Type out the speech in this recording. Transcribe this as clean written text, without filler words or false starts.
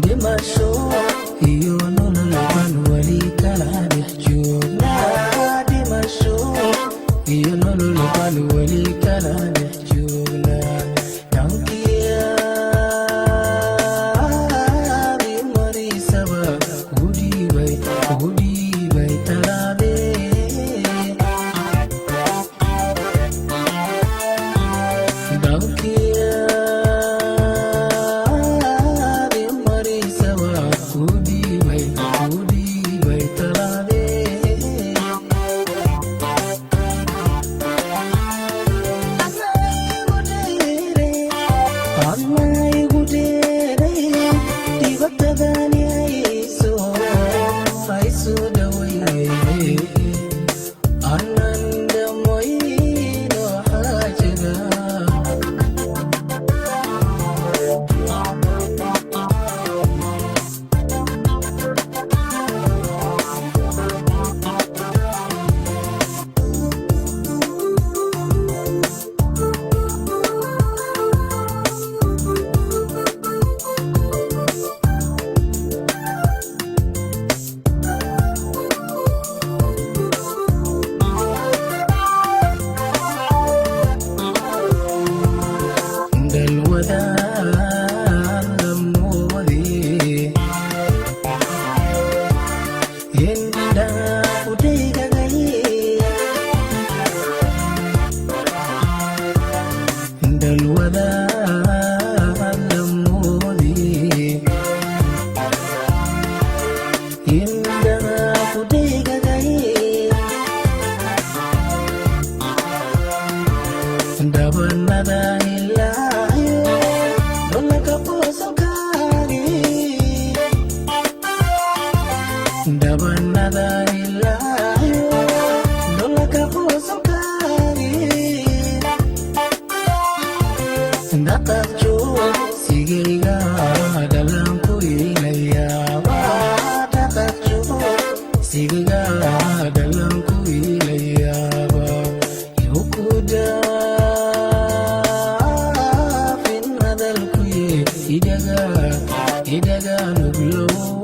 dhimasho iyo nolol baan wali kala dhex joognaa dhimasho iyo nolol baan wali kala dhex joognaa dhankiyaadi marisaba ugu dhiibay talaabee dhankiyaadi marisaba ugu dhiibay talaabee anaigu dheeray dibatadani hayso dhawayne anan dhamoyno xaajada dalwadaan lamoodyee indhaa udhaygagayee dalwadaan lamoodyee indhaa udhaygagayee dabanada ilaayo lolaka boosankaagi dabanada ilaayo lolaka boosankaagi dhaqaqjo sigayga dhalanku ilayaaba dhaqaqjo sigayga dhalanku ilayaaba yokuda idaga nuglow